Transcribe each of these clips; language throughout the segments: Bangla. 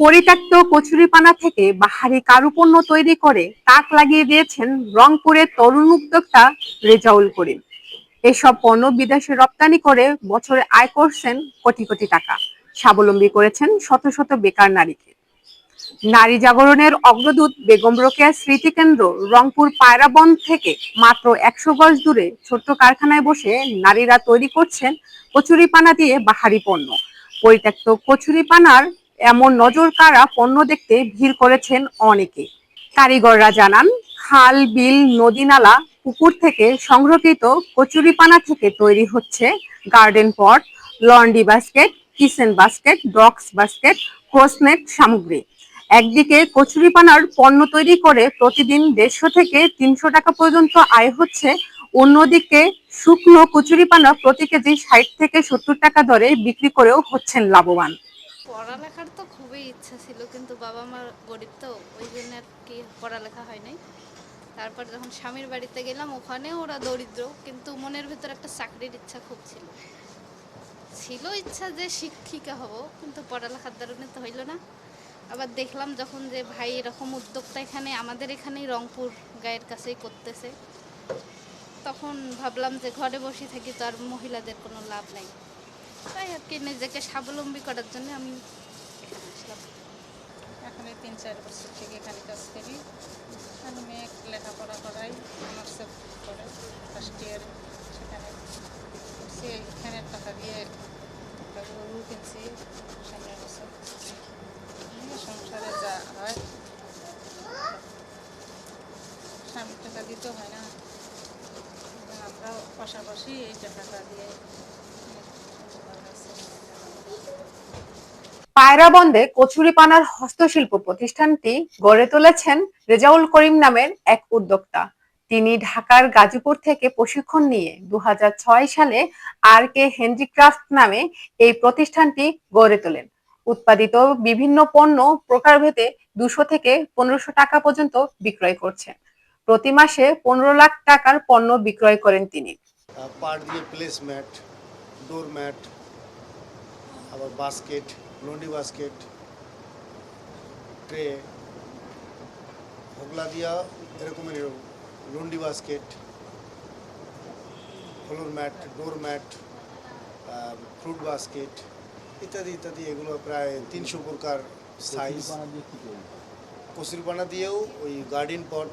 পরিত্যক্ত কচুরিপানা থেকে বাহারি কারুপণ্য তৈরি করে তাক লাগিয়ে দিয়েছেন রংপুরের তরুণ উদ্যোক্তা রেজাউল করিম। এসব পণ্য বিদেশে রপ্তানি করে বছরে আয় করছেন কোটি কোটি টাকা, স্বাবলম্বী করেছেন শত শত বেকার নারীকে। নারী জাগরণের অগ্রদূত বেগম রোকেয়া স্মৃতিকেন্দ্র রংপুর পায়রাবন থেকে মাত্র ১০০ গজ দূরে ছোট্ট কারখানায় বসে নারীরা তৈরি করছেন কচুরিপানা দিয়ে বাহারি পণ্য। পরিত্যক্ত কচুরিপানার এমন নজর কাড়া পণ্য দেখতে ভিড় করেছেন অনেকে। কারিগররা জানান, খাল, বিল, নদী, নালা, পুকুর থেকে সংরক্ষিত কচুরিপানা থেকে তৈরি হচ্ছে garden pot, laundry basket, kitchen basket, box basket, ক্রসনেট সামগ্রী। একদিকে কচুরিপানার পণ্য তৈরি করে প্রতিদিন ১৫০ থেকে ৩০০ টাকা পর্যন্ত আয় হচ্ছে, অন্যদিকে শুকনো কচুরিপানা প্রতি কেজি ৬০ থেকে ৭০ টাকা দরে বিক্রি করেও হচ্ছেন লাভবান। পড়ালেখার তো খুবই ইচ্ছা ছিল, কিন্তু বাবা মা গরিব, তো ওই জন্য আর কি পড়ালেখা হয় নাই। তারপর যখন স্বামীর বাড়িতে গেলাম, ওখানে ওরা দরিদ্র, কিন্তু মনের ভিতর একটা চাকরির ইচ্ছা খুব ছিল। ইচ্ছা যে শিক্ষিকা হব, কিন্তু পড়ালেখার দরুনে তো হইল না। আবার দেখলাম যখন যে ভাই এরকম উদ্যোক্তা এখানে আমাদের এখানেই রংপুর গায়ের কাছেই করতেছে, তখন ভাবলাম যে ঘরে বসে থাকি তো আর মহিলাদের কোনো লাভ নাই। তাই আর কি নিজেকে স্বাবলম্বী করার জন্য আমি এখানে আসলাম। এখানে ৩-৪ বছর থেকে এখানে কাজ করি। আমি মেয়ে লেখাপড়া করাই, অনার্সে করে ফার্স্ট ইয়ারে। সেখানে সে এখানের টাকা দিয়ে একটা গরু কিনছি সামনে বছর। সংসারে যা হয়, স্বামীর টাকা দিতে হয় না, আমরাও পাশাপাশি এই টাকাটা দিয়ে পায়রাবন্দে কচুরিপানার হস্তশিল্প প্রতিষ্ঠানটি গড়ে তুলেছেন রেজাউল করিম নামের এক উদ্যোক্তা। তিনি ঢাকার গাজীপুর থেকে প্রশিক্ষণ নিয়ে ২০০৬ সালে আর.কে হ্যান্ডিক্রাফট নামে এই প্রতিষ্ঠানটি গড়ে তোলেন। উৎপাদিত বিভিন্ন পণ্য প্রকারভেদে ২০০ থেকে ১৫০০ টাকা পর্যন্ত বিক্রয় করছেন। প্রতি মাসে ১৫ লাখ টাকার পণ্য বিক্রয় করেন তিনি। পাট দিয়ে প্লেসম্যাট, ডোরম্যাট, আবার বাস্কেট, লন্ড্রি বাস্কেট, ট্রে, হোগলা দিয়া এরকমের লন্ড্রি বাস্কেট, ফ্লোর ম্যাট, ডোর ম্যাট, ফ্রুট বাস্কেট ইত্যাদি ইত্যাদি। এগুলো প্রায় ৩০০ প্রকার সাইজ। কচুরিপানা দিয়েও ওই garden pot,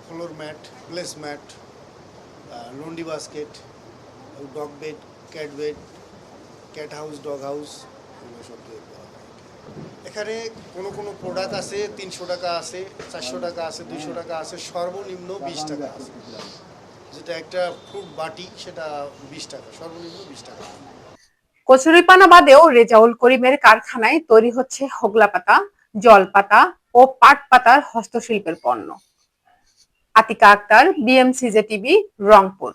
floor mat, place mat, laundry basket, dog bed, cat house, dog house, এগুলো সব তৈরি করা হয়। এখানে কোনো কোনো প্রোডাক্ট আছে ৩০০ টাকা আছে, ৪০০ টাকা আছে, ২০০ টাকা আছে, সর্বনিম্ন ২০ টাকা আছে। যেটা একটা ফ্রুট বাটি সেটা ২০ টাকা, সর্বনিম্ন ২০ টাকা। কচুরিপানা বাদেও রেজাউল করিমের কারখানায় তৈরি হচ্ছে হোগলা পাতা, জলপাতা ও পাট পাতার হস্তশিল্পের পণ্য। আতিকা আক্তার, বিএমসিজে টিভি, রংপুর।